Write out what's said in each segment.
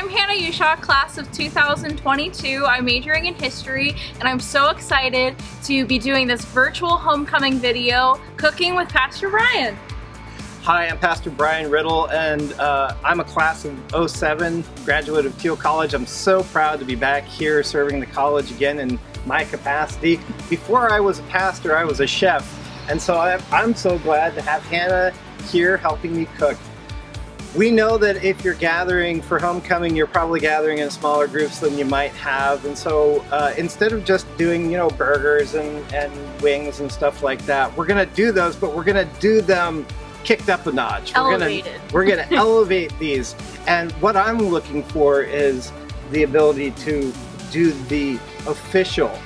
I'm Hannah Uschock, class of 2022. I'm majoring in history, and I'm so excited to be doing this virtual homecoming video, Cooking with Pastor Brian. Hi, I'm Pastor Brian Riddle, and I'm a class of 07, graduate of Teal College. I'm so proud to be back here serving the college again in my capacity. Before I was a pastor, I was a chef, and so I'm so glad to have Hannah here helping me cook. We know that if you're gathering for homecoming, you're probably gathering in smaller groups than you might have, and so instead of just doing, burgers and wings and stuff like that, we're gonna do those, but we're gonna do them kicked up a notch. Elevated. We're gonna elevate these, and what I'm looking for is the ability to do the official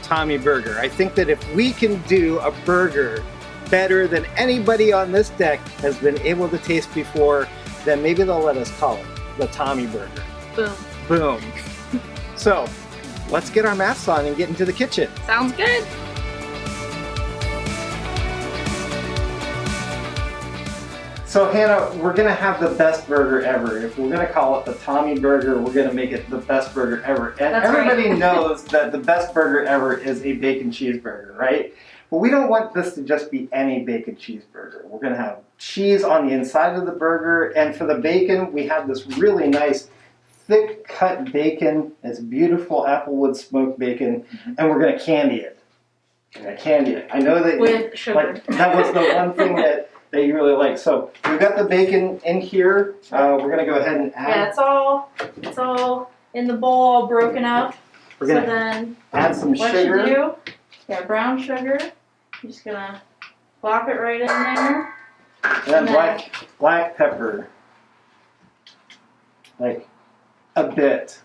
Tommy burger. I think that if we can do a burger better than anybody on this deck has been able to taste before, then maybe they'll let us call it the Tommy burger. Boom. Boom. So let's get our masks on and get into the kitchen. Sounds good. So Hannah, we're gonna have the best burger ever. If we're gonna call it the Tommy burger, we're gonna make it the best burger ever. And That's everybody right. knows that the best burger ever is a bacon cheeseburger, right? But we don't want this to just be any bacon cheeseburger. We're gonna have cheese on the inside of the burger, and for the bacon, we have this really nice thick cut bacon. It's beautiful applewood smoked bacon, and we're gonna candy it. We're gonna candy it. I know that With sugar. that was the one thing that you really like. So we've got the bacon in here. We're gonna go ahead and add. Yeah, it's all in the bowl, all broken up. We're gonna so then add some what sugar. you do? Yeah, brown sugar. You're just gonna plop it right in there. And then black pepper, like a bit.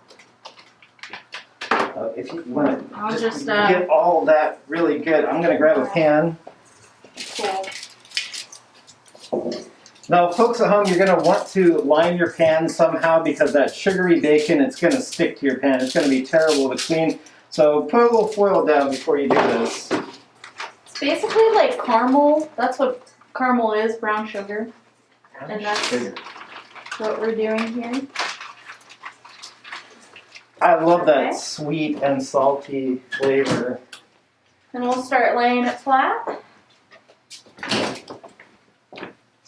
If you want to I'll just just get all that really good, I'm gonna grab a pan. Cool. Now, folks at home, you're going to want to line your pan somehow because that sugary bacon, it's going to stick to your pan. It's going to be terrible to clean. So put a little foil down before you do this. It's basically like caramel. That's what caramel is, brown sugar. And that's what we're doing here. I love Okay. that sweet and salty flavor. And we'll start laying it flat.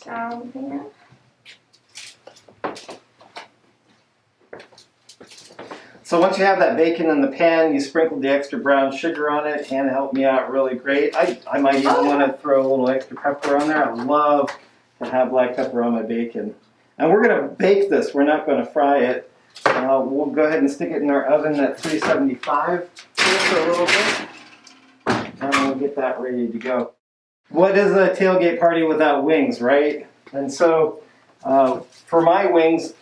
Down the pan. So once you have that bacon in the pan, you sprinkle the extra brown sugar on it. Hannah helped me out really great. I might even want to throw a little extra pepper on there. I love to have black pepper on my bacon. And we're going to bake this. We're not going to fry it. We'll go ahead and stick it in our oven at 375 for a little bit. And we'll get that ready to go. What is a tailgate party without wings, right? And so for my wings,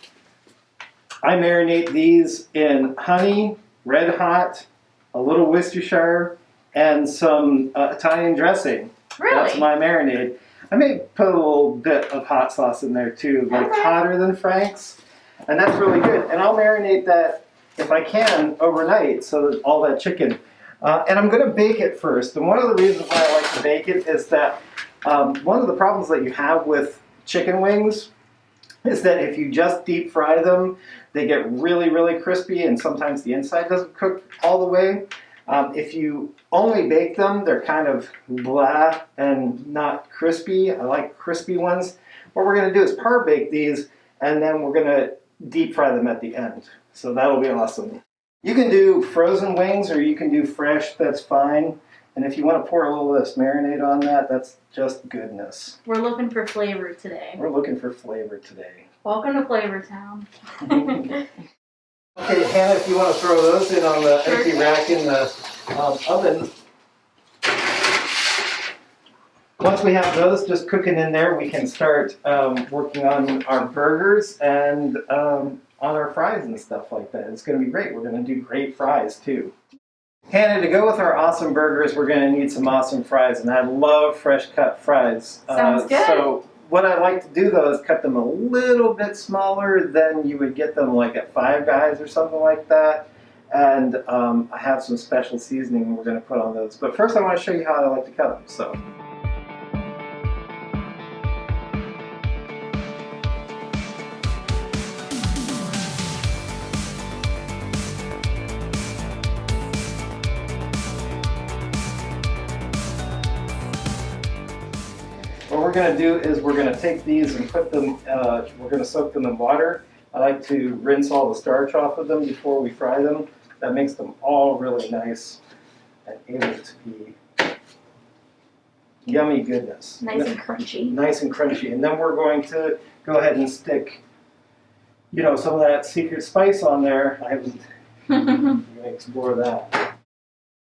I marinate these in honey, red hot, a little Worcestershire, and some Italian dressing. Really? That's my marinade. I may put a little bit of hot sauce in there too, like hotter than Frank's. And that's really good. And I'll marinate that, if I can, overnight so that all that chicken. And I'm going to bake it first. And one of the reasons why I like to bake it is that one of the problems that you have with chicken wings is that if you just deep fry them, they get really, really crispy, and sometimes the inside doesn't cook all the way. If you only bake them, they're kind of blah and not crispy. I like crispy ones. What we're going to do is par bake these, and then we're going to deep fry them at the end. So that'll be awesome. You can do frozen wings or you can do fresh, that's fine. And if you want to pour a little of this marinade on that, that's just goodness. We're looking for flavor today. We're looking for flavor today. Welcome to Flavor Town. Okay, Hannah, if you want to throw those in on the empty rack in the oven. Once we have those just cooking in there, we can start working on our burgers and on our fries and stuff like that. It's going to be great. We're going to do great fries too. Hannah, to go with our awesome burgers, we're going to need some awesome fries, and I love fresh cut fries. Sounds good. So what I like to do though is cut them a little bit smaller than you would get them like at Five Guys or something like that. And I have some special seasoning we're going to put on those. But first I want to show you how I like to cut them. So. we're going to do is we're going to take these and put them, we're going to soak them in water. I like to rinse all the starch off of them before we fry them. That makes them all really nice and able to be yummy goodness. Nice and crunchy. Nice and crunchy. And then we're going to go ahead and stick, you know, some of that secret spice on there. I haven't, I'm going to explore that.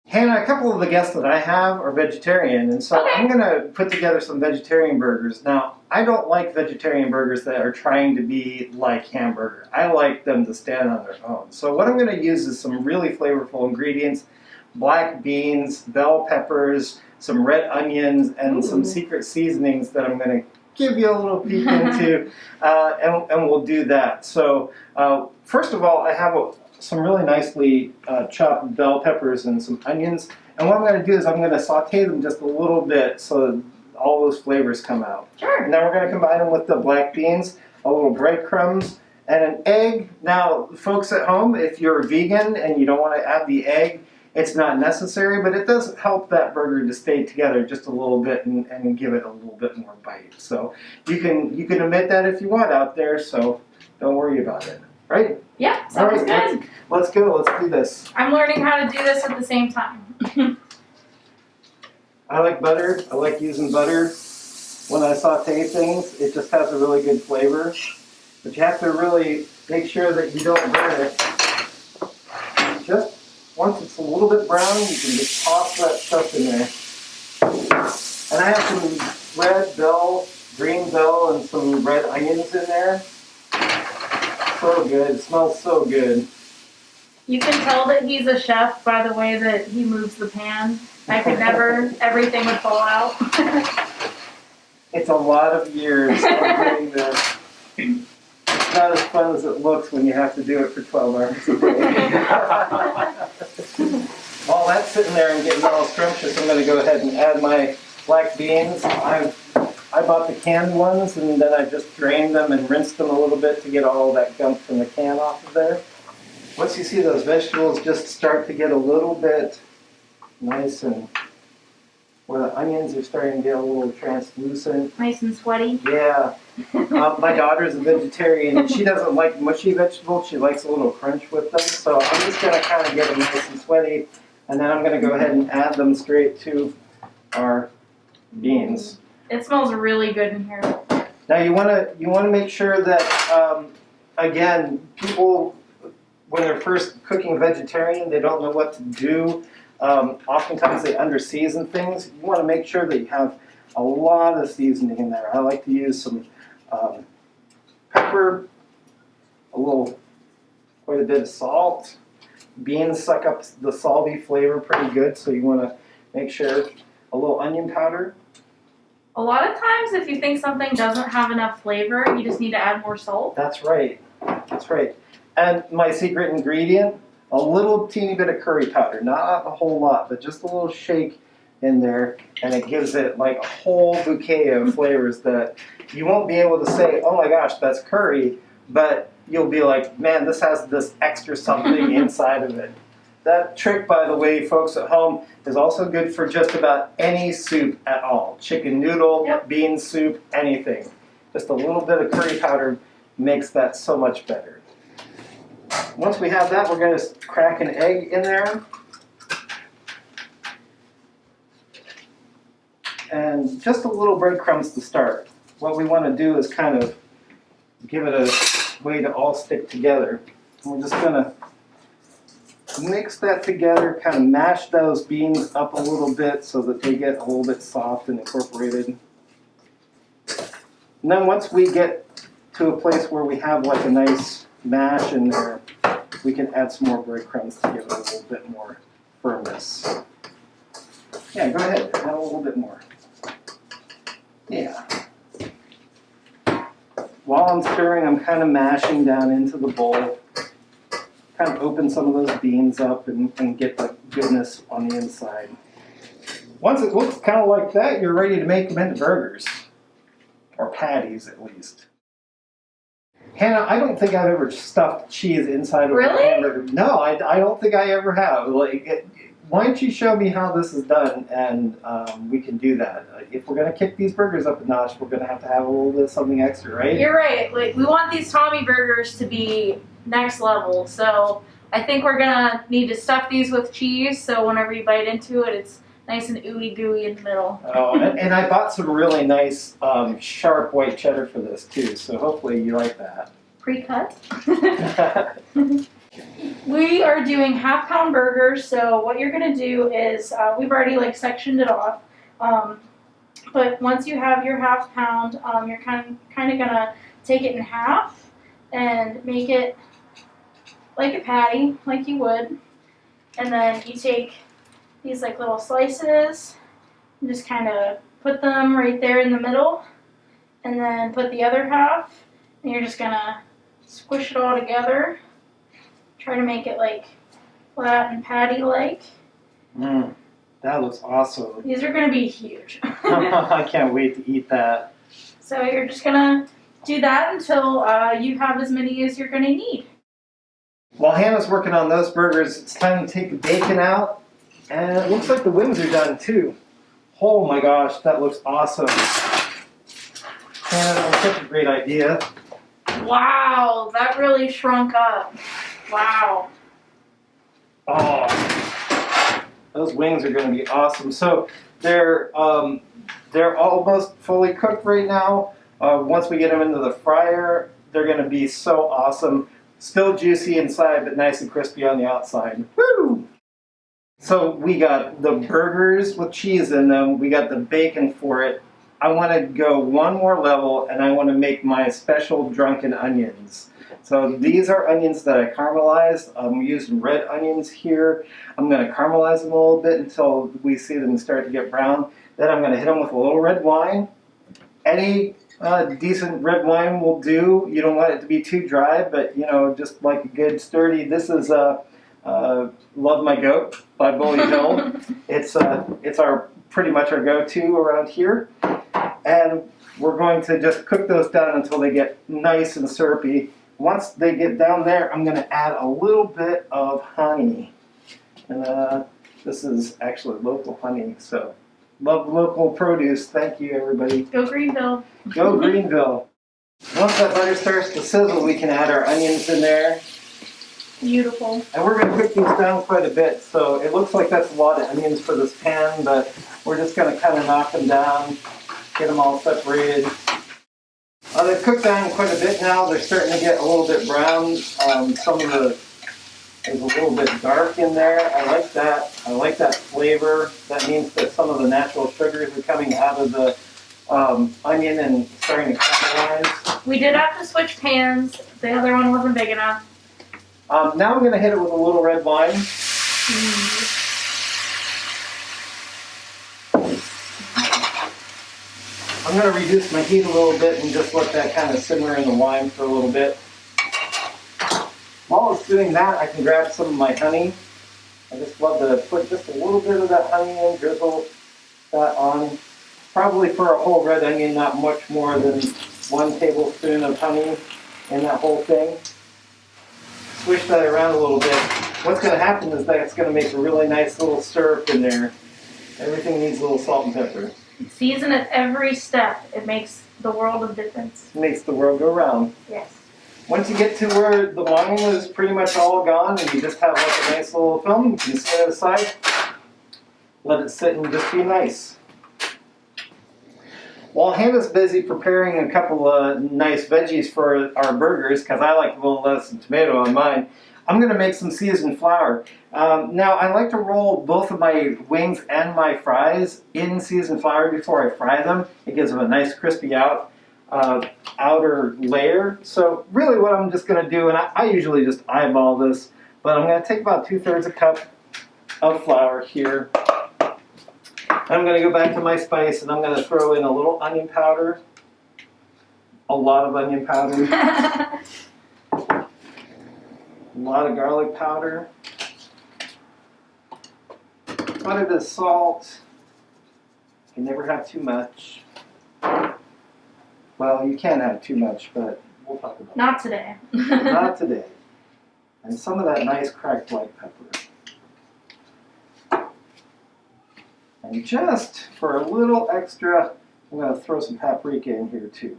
Hannah, a couple of the guests that I have are vegetarian, and so I'm going to put together some vegetarian burgers. Now, I don't like vegetarian burgers that are trying to be like hamburger. I like them to stand on their own. So what I'm going to use is some really flavorful ingredients, black beans, bell peppers, some red onions, and some secret seasonings that I'm going to give you a little peek into, and we'll do that. So first of all, I have some really nicely chopped bell peppers and some onions. And what I'm going to do is I'm going to saute them just a little bit so that all those flavors come out. Sure. And then we're going to combine them with the black beans, a little breadcrumbs, and an egg. Now, folks at home, if you're a vegan and you don't want to add the egg, it's not necessary, but it does help that burger to stay together just a little bit and give it a little bit more bite. So you can omit that if you want out there, so don't worry about it. Right? Yeah, sounds good. Let's go. Let's do this. I'm learning how to do this at the same time. I like butter. I like using butter. When I saute things, it just has a really good flavor. But you have to really make sure that you don't burn it. Just once it's a little bit brown, you can just toss that stuff in there. And I have some red bell, green bell, and some red onions in there. So good. It smells so good. You can tell that he's a chef by the way that he moves the pan. I could never, everything would fall out. It's a lot of years of doing this. It's not as fun as it looks when you have to do it for 12 hours a day. While that's sitting there and getting all scrumptious, I'm going to go ahead and add my black beans. I bought the canned ones, and then I just drained them and rinsed them a little bit to get all that gunk from the can off of there. Once you see those vegetables just start to get a little bit nice and where the onions are starting to get a little translucent. Nice and sweaty. Yeah. My daughter's a vegetarian, and she doesn't like mushy vegetables. She likes a little crunch with them. So I'm just going to kind of get them nice and sweaty, and then I'm going to go ahead and add them straight to our beans. It smells really good in here. Now you want to make sure that again, people when they're first cooking vegetarian, they don't know what to do. Oftentimes they under-season things. You want to make sure that you have a lot of seasoning in there. I like to use some pepper, quite a bit of salt. Beans suck up the salty flavor pretty good, so you want to make sure a little onion powder. A lot of times if you think something doesn't have enough flavor, you just need to add more salt. That's right. That's right. And my secret ingredient, a little teeny bit of curry powder. Not a whole lot, but just a little shake in there, and it gives it like a whole bouquet of flavors that you won't be able to say, oh my gosh, that's curry, but you'll be like, man, this has this extra something inside of it. That trick, by the way, folks at home, is also good for just about any soup at all. Chicken noodle, bean soup, anything. Just a little bit of curry powder makes that so much better. Once we have that, we're going to crack an egg in there. And just a little breadcrumbs to start. What we want to do is kind of give it a way to all stick together. And we're just going to mix that together, kind of mash those beans up a little bit so that they get a little bit soft and incorporated. And then once we get to a place where we have like a nice mash in there, we can add some more breadcrumbs to give it a little bit more firmness. Yeah, go ahead, add a little bit more. Yeah. While I'm stirring, I'm kind of mashing down into the bowl. Kind of open some of those beans up and get the goodness on the inside. Once it looks kind of like that, you're ready to make them into burgers. Or patties, at least. Hannah, I don't think I've ever stuffed cheese inside of a hamburger. No, I don't think I ever have. why don't you show me how this is done, and we can do that. If we're going to kick these burgers up a notch, we're going to have a little bit of something extra, right? You're right. Like, we want these Tommy burgers to be next level. So I think we're going to need to stuff these with cheese, so whenever you bite into it, it's nice and ooey gooey in the middle. Oh, and I bought some really nice sharp white cheddar for this too, so hopefully you like that. Pre-cut. We are doing half-pound burgers, so what you're going to do is, we've already like sectioned it off, but once you have your half-pound, you're kind of going to take it in half and make it like a patty, like you would, and then you take these like little slices and just kind of put them right there in the middle, and then put the other half, and you're just going to squish it all together. Try to make it like flat and patty-like. That looks awesome. These are going to be huge. I can't wait to eat that. So you're just going to do that until you have as many as you're going to need. While Hannah's working on those burgers, it's time to take the bacon out. And it looks like the wings are done too. Oh my gosh, that looks awesome. Hannah, that was such a great idea. Wow, that really shrunk up. Wow. Oh, those wings are going to be awesome. So they're almost fully cooked right now. Once we get them into the fryer, they're going to be so awesome. Still juicy inside, but nice and crispy on the outside. Woo! So we got the burgers with cheese in them. We got the bacon for it. I want to go one more level, and I want to make my special drunken onions. So these are onions that I caramelized. I'm using red onions here. I'm going to caramelize them a little bit until we see them start to get brown. Then I'm going to hit them with a little red wine. Any decent red wine will do. You don't want it to be too dry, but you know, just like a good sturdy. This is Love My Goat by Bully Bill. It's our pretty much our go-to around here. And we're going to just cook those down until they get nice and syrupy. Once they get down there, I'm going to add a little bit of honey. And this is actually local honey, so love local produce. Thank you, everybody. Go Greenville. Go Greenville. Once that butter starts to sizzle, we can add our onions in there. Beautiful. And we're going to cook these down quite a bit, so it looks like that's a lot of onions for this pan, but we're just going to kind of knock them down, get them all separated. They've cooked down quite a bit now. They're starting to get a little bit brown. Some of the is a little bit dark in there. I like that. I like that flavor. That means that some of the natural sugars are coming out of the onion and starting to caramelize. We did have to switch pans. The other one wasn't big enough. Now I'm going to hit it with a little red wine. I'm going to reduce my heat a little bit and just let that kind of simmer in the wine for a little bit. While it's doing that, I can grab some of my honey. I just love to put just a little bit of that honey in, drizzle that on. Probably for a whole red onion, not much more than 1 tablespoon of honey in that whole thing. Swish that around a little bit. What's going to happen is that it's going to make a really nice little syrup in there. Everything needs a little salt and pepper. Season at every step. It makes the world of difference. It makes the world go round. Yes. Once you get to where the wine is pretty much all gone and you just have like a nice little film, you can set it aside, let it sit and just be nice. While Hannah's busy preparing a couple of nice veggies for our burgers, because I like a little lettuce and tomato on mine, I'm going to make some seasoned flour. Now, I like to roll both of my wings and my fries in seasoned flour before I fry them. It gives them a nice crispy outer layer. So really what I'm just going to do, and I usually just eyeball this, but I'm going to take about 2/3 a cup of flour here. I'm going to go back to my spice and I'm going to throw in a little onion powder. A lot of onion powder. A lot of garlic powder. Quite a bit of salt. You can never have too much. Well, you can have too much, but we'll talk about Not today. that. Not today. And some of that nice cracked black pepper. And just for a little extra, I'm going to throw some paprika in here too.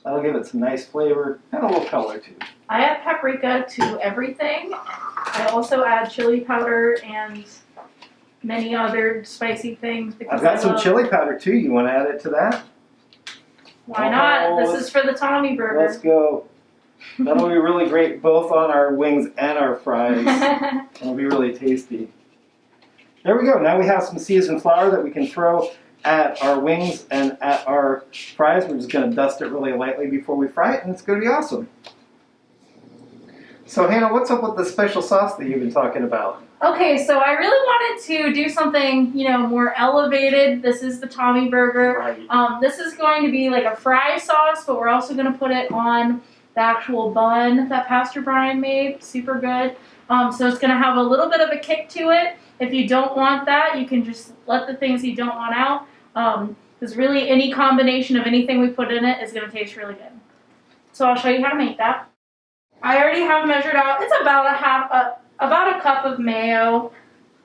That'll give it some nice flavor and a little color too. I add paprika to everything. I also add chili powder and many other spicy things. Because I've got some chili powder too. You want to add it to that? Why not? This is for the Tommy burger. Let's go. That'll be really great both on our wings and our fries. It'll be really tasty. There we go. Now we have some seasoned flour that we can throw at our wings and at our fries. We're just going to dust it really lightly before we fry it, and it's going to be awesome. So Hannah, what's up with the special sauce that you've been talking about? Okay, so I really wanted to do something, more elevated. This is the Tommy burger. Right. This is going to be like a fry sauce, but we're also going to put it on the actual bun that Pastor Brian made. Super good. So it's going to have a little bit of a kick to it. If you don't want that, you can just let the things you don't want out. Because really any combination of anything we put in it is going to taste really good. So I'll show you how to make that. I already have measured out. It's about a cup of mayo.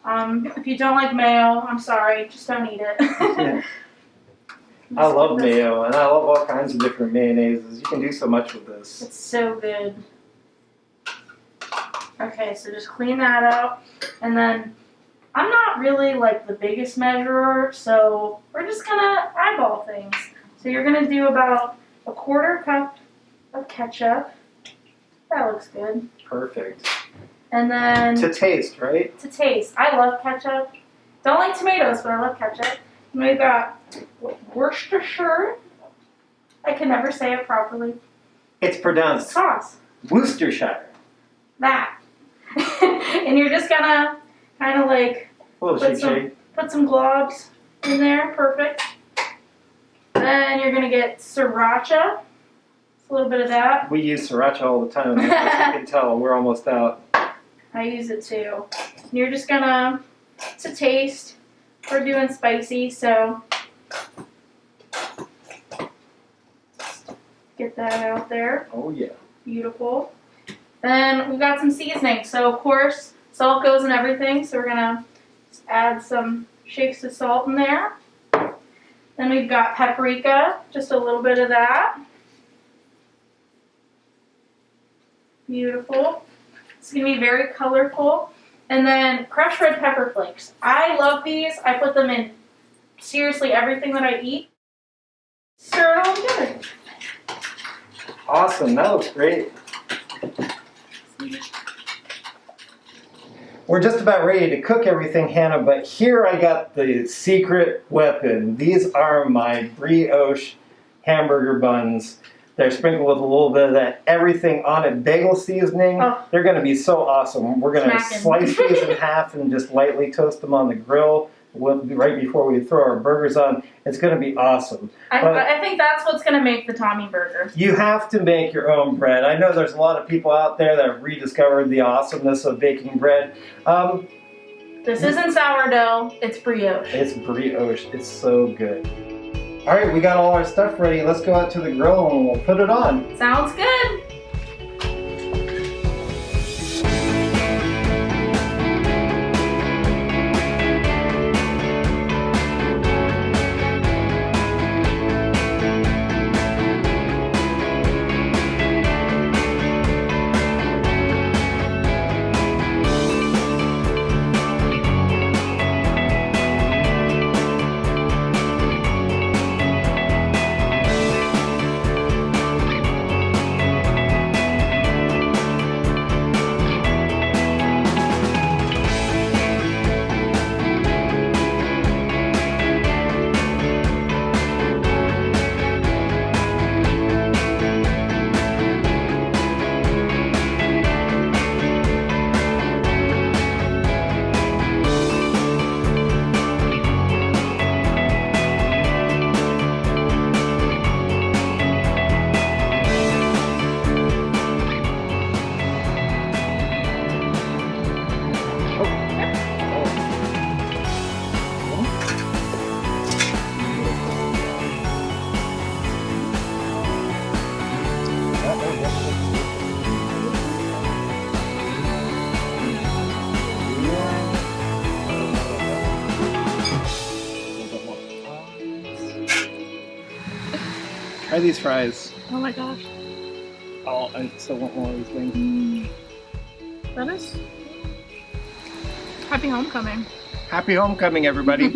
If you don't like mayo, I'm sorry, just don't eat it. Yeah. I love mayo, and I love all kinds of different mayonnaises. You can do so much with this. It's so good. Okay, so just clean that out, and then I'm not really like the biggest measurer, so we're just gonna eyeball things. So you're gonna do about a 1/4 cup of ketchup. That looks good. Perfect. And then To taste, right? to taste, I love ketchup. Don't like tomatoes, but I love ketchup. And we've got Worcestershire. I can never say it properly. It's pronounced Sauce. Worcestershire. That. And you're just gonna kind of like A little shake. put some globs in there. Perfect. Then you're gonna get sriracha. Just a little bit of that. We use sriracha all the time. As you can tell, we're almost out. I use it too. And you're just gonna, to taste, we're doing spicy, so get that out there. Oh yeah. Beautiful. Then we've got some seasoning. So of course, salt goes in everything, so we're gonna add some shakes of salt in there. Then we've got paprika, just a little bit of that. Beautiful. It's going to be very colorful. And then crushed red pepper flakes. I love these. I put them in seriously everything that I eat. Stir it all together. Awesome. That looks great. We're just about ready to cook everything, Hannah, but here I got the secret weapon. These are my brioche hamburger buns. They're sprinkled with a little bit of that everything on it bagel seasoning. Oh. They're going to be so awesome. We're going to slice these in half and just lightly toast them on the grill right before we throw our burgers on. It's going to be awesome. I think that's what's going to make the Tommy burger. You have to make your own bread. I know there's a lot of people out there that have rediscovered the awesomeness of baking bread. This isn't sourdough, it's brioche. It's brioche. It's so good. All right, we got all our stuff ready. Let's go out to the grill and we'll put it on. Sounds good. Try these fries. Oh my gosh. Oh, I still want more of these wings. That is. Happy homecoming. Happy homecoming, everybody.